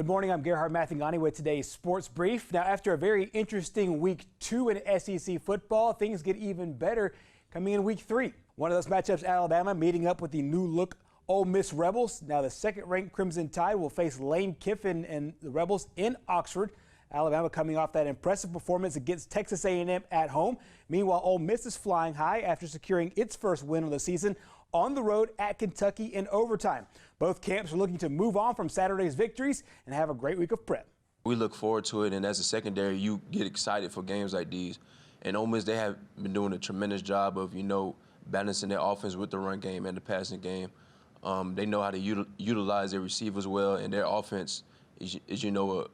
Good morning, I'm Gerhard Mathangani with today's Sports Brief. Now, after a very interesting week 2 in SEC football, things get even better coming in week 3. One of those matchups, Alabama meeting up with the new-look Ole Miss Rebels. Now, the second-ranked Crimson Tide will face Lane Kiffin and the Rebels in Oxford. Alabama coming off that impressive performance against Texas A&M at home. Meanwhile, Ole Miss is flying high after securing its first win of the season on the road at Kentucky in overtime. Both camps are looking to move on from Saturday's victories and have a great week of prep. We look forward to it, and as a secondary, you get excited for games like these. And Ole Miss, they have been doing a tremendous job of, balancing their offense with the run game and the passing game. They know how to utilize their receivers well, and their offense is a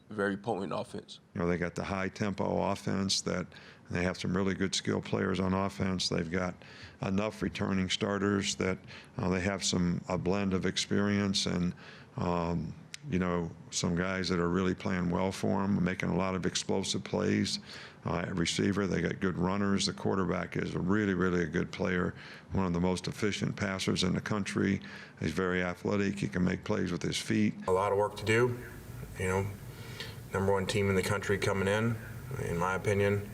very potent offense. They got the high-tempo offense that they have some really good skill players on offense. They've got enough returning starters that they have a blend of experience and, some guys that are really playing well for them, making a lot of explosive plays. At receiver, they got good runners. The quarterback is really a good player, one of the most efficient passers in the country. He's very athletic. He can make plays with his feet. A lot of work to do, #1 team in the country coming in my opinion,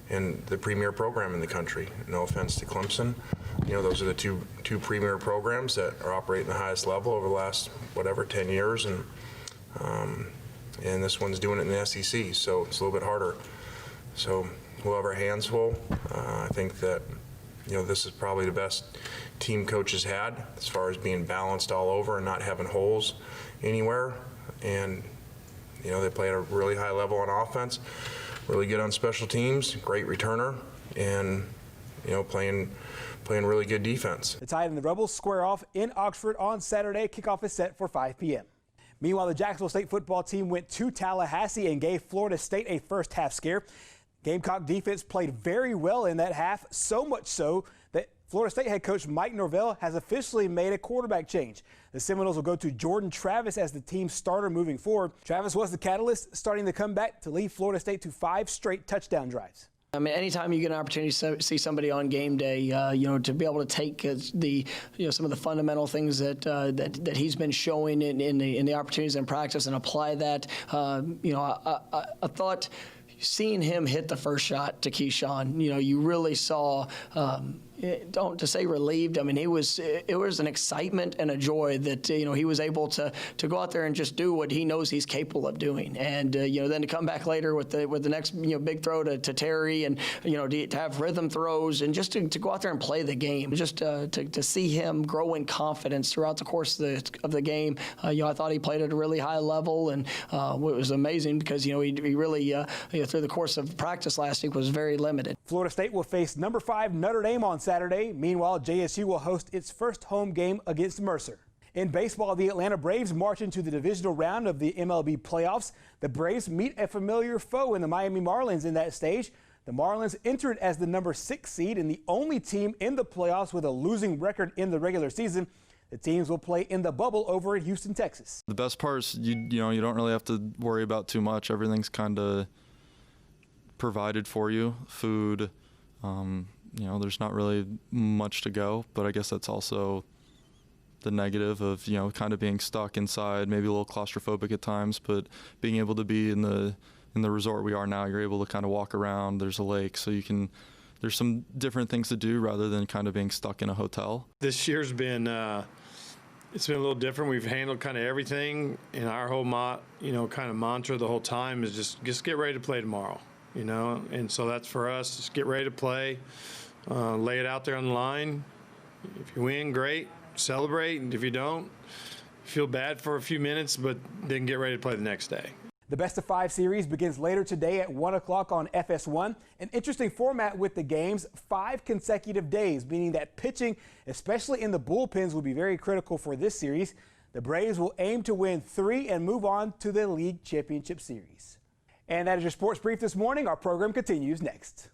and the premier program in the country. No offense to Clemson. Those are the two premier programs that are operating the highest level over the last, 10 years. And this one's doing it in the SEC, so it's a little bit harder. So we'll have our hands full. I think that, this is probably the best team coaches had as far as being balanced all over and not having holes anywhere. And, they play at a really high level on offense, really good on special teams, great returner, and, playing really good defense. The Tide and the Rebels square off in Oxford on Saturday. Kickoff is set for 5 p.m. Meanwhile, the Jacksonville State football team went to Tallahassee and gave Florida State a first-half scare. Gamecock defense played very well in that half, so much so that Florida State head coach Mike Norvell has officially made a quarterback change. The Seminoles will go to Jordan Travis as the team's starter moving forward. Travis was the catalyst, starting the comeback to lead Florida State to 5 straight touchdown drives. I mean, anytime you get an opportunity to see somebody on game day, to be able to take some of the fundamental things that he's been showing in the opportunities in practice and apply that, I thought seeing him hit the first shot to Keyshawn, you really saw. Don't to say relieved. I mean, it was an excitement and a joy that he was able to go out there and just do what he knows he's capable of doing, and then to come back later with the next big throw to Terry, and to have rhythm throws, and just to go out there and play the game, just to see him grow in confidence throughout the course of the game. I thought he played at a really high level, and it was amazing because he really through the course of practice last week was very limited. Florida State will face number 5 Notre Dame on Saturday. Meanwhile, JSU will host its first home game against Mercer. In baseball, the Atlanta Braves march into the divisional round of the MLB playoffs. The Braves meet a familiar foe in the Miami Marlins in that stage. The Marlins entered as the number 6 seed and the only team in the playoffs with a losing record in the regular season. The teams will play in the bubble over in Houston, Texas. The best part is you don't really have to worry about too much. Everything's kind of provided for you. Food, there's not really much to go, but I guess that's also the negative of, kind of being stuck inside, maybe a little claustrophobic at times, but being able to be in the resort we are now, you're able to kind of walk around. There's a lake, so there's some different things to do rather than kind of being stuck in a hotel. This year's been, it's been a little different. We've handled kind of everything, and our whole kind of mantra the whole time is just get ready to play tomorrow. And so that's for us. Just get ready to play, lay it out there on the line. If you win, great, celebrate. And if you don't, feel bad for a few minutes, but then get ready to play the next day. The best of 5 series begins later today at 1 o'clock on FS1. An interesting format with the games, 5 consecutive days, meaning that pitching, especially in the bullpens, will be very critical for this series. The Braves will aim to win 3 and move on to the league championship series. And that is your sports brief this morning. Our program continues next.